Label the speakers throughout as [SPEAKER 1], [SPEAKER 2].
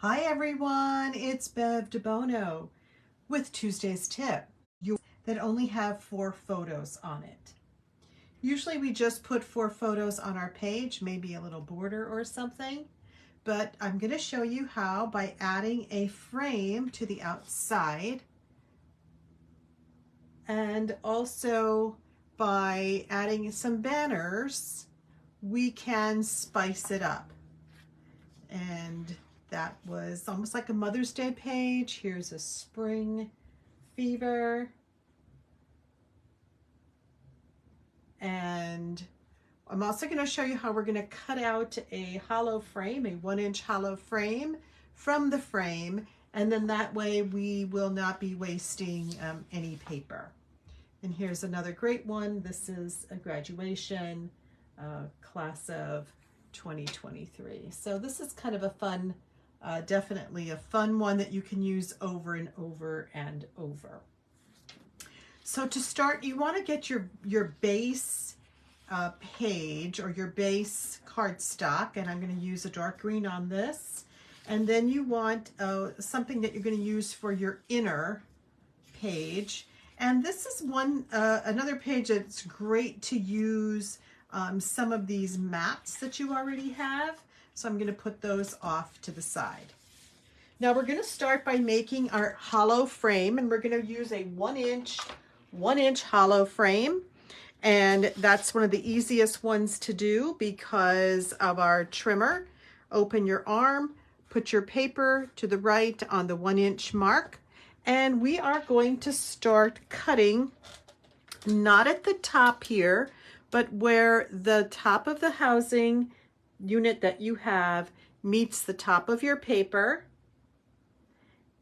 [SPEAKER 1] Hi everyone, it's Bev DeBono with Tuesday's Tip that only have 4 photos on it. Usually we just put 4 photos on our page, maybe a little border or something, but I'm going to show you how by adding a frame to the outside and also by adding some banners, we can spice it up. And that was almost like a Mother's Day page. Here's a spring fever. And I'm also going to show you how we're going to cut out a hollow frame, a 1-inch hollow frame from the frame. And then that way we will not be wasting any paper. And here's another great one. This is a graduation class of 2023. So this is kind of a fun, definitely a fun one that you can use over and over and over. So to start, you want to get your base page or your base cardstock, and I'm going to use a dark green on this. And then you want something that you're going to use for your inner page. And this is another page that's great to use some of these mats that you already have. So I'm going to put those off to the side. Now we're going to start by making our hollow frame, and we're going to use a 1-inch hollow frame. And that's one of the easiest ones to do because of our trimmer. Open your arm, put your paper to the right on the 1-inch mark. And we are going to start cutting, not at the top here, but where the top of the housing unit that you have meets the top of your paper.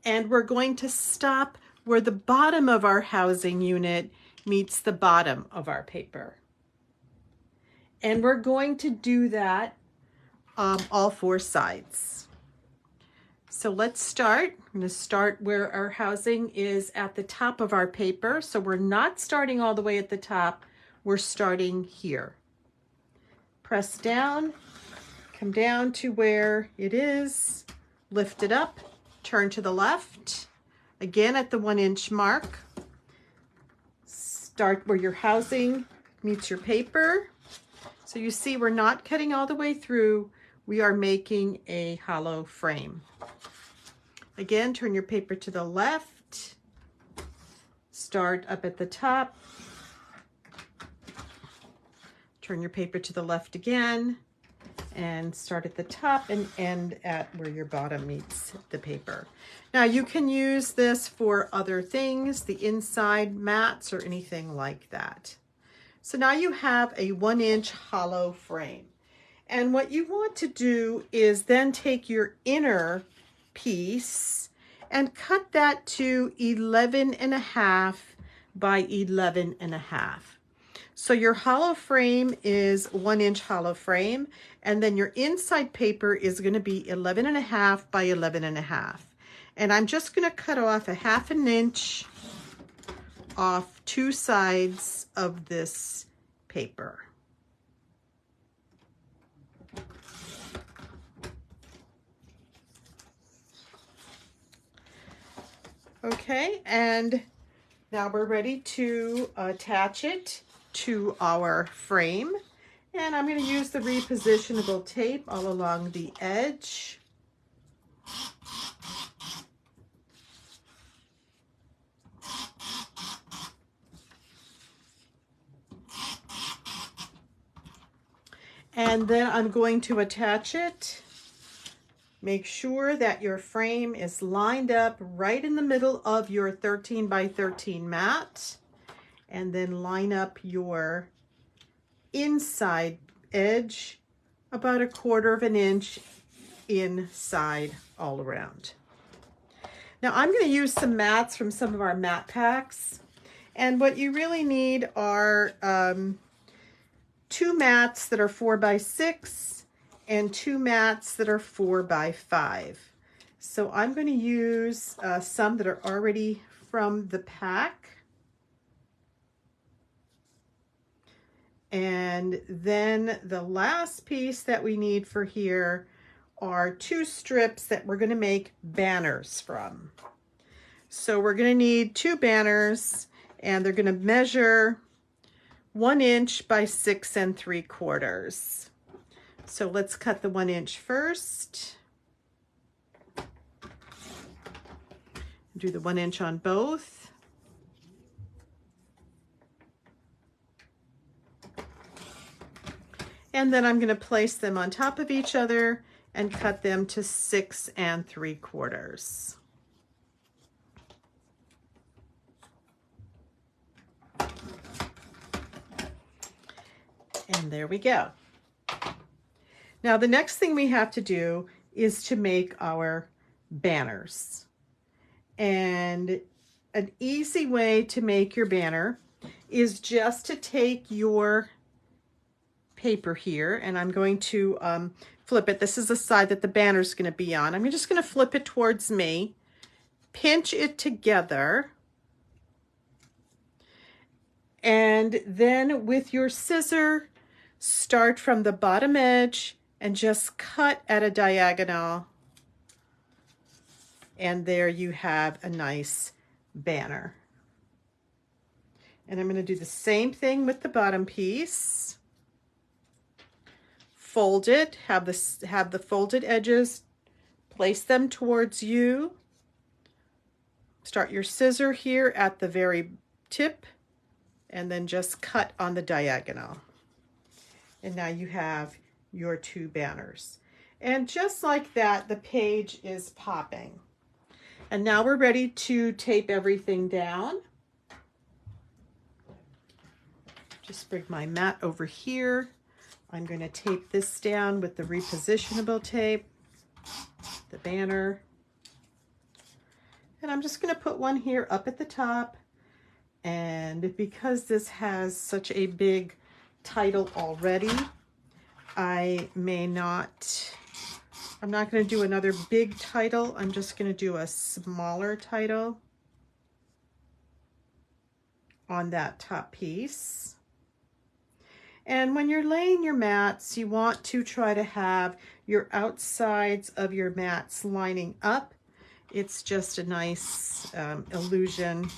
[SPEAKER 1] And we're going to stop where the bottom of our housing unit meets the bottom of our paper. And we're going to do that all 4 sides. So let's start. I'm going to start where our housing is at the top of our paper. So we're not starting all the way at the top. We're starting here. Press down, come down to where it is, lift it up, turn to the left. Again at the 1-inch mark. Start where your housing meets your paper. So you see we're not cutting all the way through. We are making a hollow frame. Again, turn your paper to the left, start up at the top, turn your paper to the left again, and start at the top and end at where your bottom meets the paper. Now you can use this for other things, the inside mats or anything like that. So now you have a 1-inch hollow frame. And what you want to do is then take your inner piece and cut that to 11.5 by 11.5. So your hollow frame is 1-inch hollow frame, and then your inside paper is going to be 11.5 by 11.5. And I'm just going to cut off a 1/2 inch off 2 sides of this paper. Okay, and now we're ready to attach it to our frame. And I'm going to use the repositionable tape all along the edge. And then I'm going to attach it. Make sure that your frame is lined up right in the middle of your 13 by 13 mat. And then line up your inside edge about 1/4 inch inside all around. Now I'm going to use some mats from some of our mat packs. And what you really need are 2 mats that are 4 by 6 and 2 mats that are 4 by 5. So I'm going to use some that are already from the pack. And then the last piece that we need for here are 2 strips that we're going to make banners from. So we're going to need 2 banners, and they're going to measure 1 inch by 6 3/4. So let's cut the 1 inch first. Do the 1 inch on both. And then I'm going to place them on top of each other and cut them to 6 3/4. And there we go. Now the next thing we have to do is to make our banners. And an easy way to make your banner is just to take your paper here, and I'm going to flip it. This is the side that the banner is going to be on. I'm just going to flip it towards me, pinch it together, and then with your scissor, start from the bottom edge and just cut at a diagonal. And there you have a nice banner. And I'm going to do the same thing with the bottom piece. Fold it, have the folded edges, place them towards you. Start your scissor here at the very tip, and then just cut on the diagonal. And now you have your 2 banners. And just like that, the page is popping. And now we're ready to tape everything down. Just bring my mat over here. I'm going to tape this down with the repositionable tape, the banner. And I'm just going to put one here up at the top. And because this has such a big title already, I'm not going to do another big title. I'm just going to do a smaller title on that top piece. And when you're laying your mats, you want to try to have your outsides of your mats lining up. It's just a nice illusion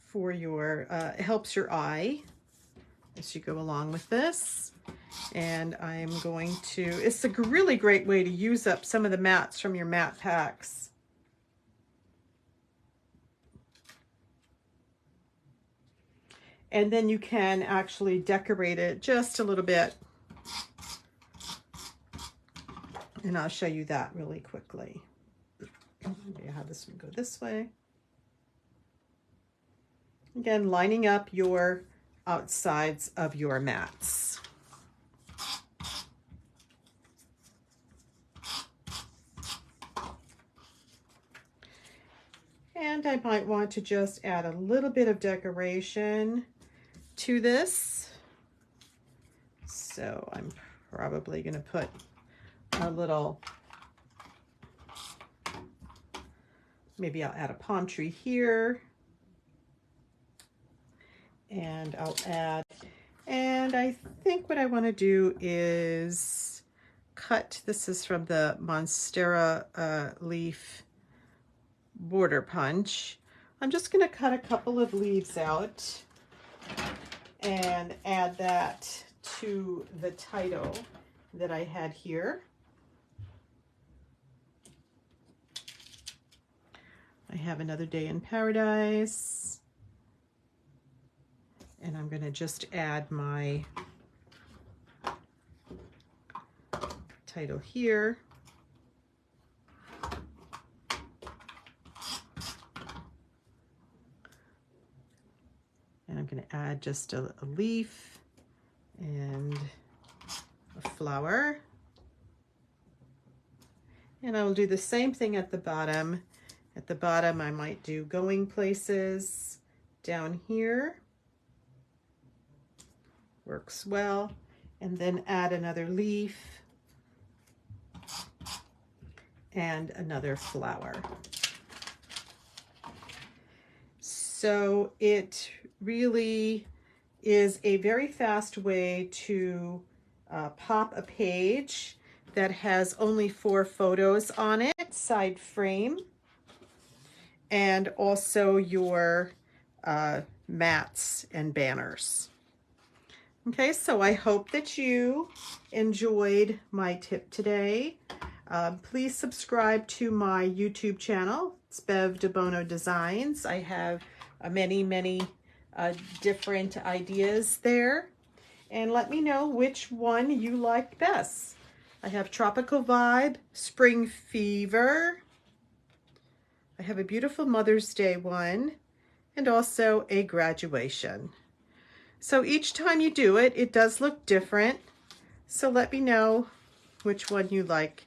[SPEAKER 1] for your, it helps your eye as you go along with this. And I'm going to, it's a really great way to use up some of the mats from your mat packs. And then you can actually decorate it just a little bit. And I'll show you that really quickly. Maybe I'll have this one go this way. Again, lining up your outsides of your mats. And I might want to just add a little bit of decoration to this. So I'm probably going to put a little, maybe I'll add a palm tree here. And I'll add, and I think what I want to do is cut, this is from the Monstera leaf border punch. I'm just going to cut a couple of leaves out and add that to the title that I had here. I have Another Day in Paradise. And I'm going to just add my title here. And I'm going to add just a leaf and a flower. And I will do the same thing at the bottom. At the bottom, I might do going places down here. Works well. And then add another leaf and another flower. So it really is a very fast way to pop a page that has only 4 photos on it, side frame, and also your mats and banners. Okay, so I hope that you enjoyed my tip today. Please subscribe to my YouTube channel. It's Bev DeBono Designs. I have many different ideas there. And let me know which one you like best. I have Tropical Vibe, Spring Fever. I have a beautiful Mother's Day one, and also a graduation. So each time you do it, it does look different. So let me know which one you like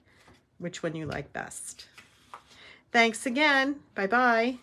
[SPEAKER 1] best. Thanks again. Bye-bye.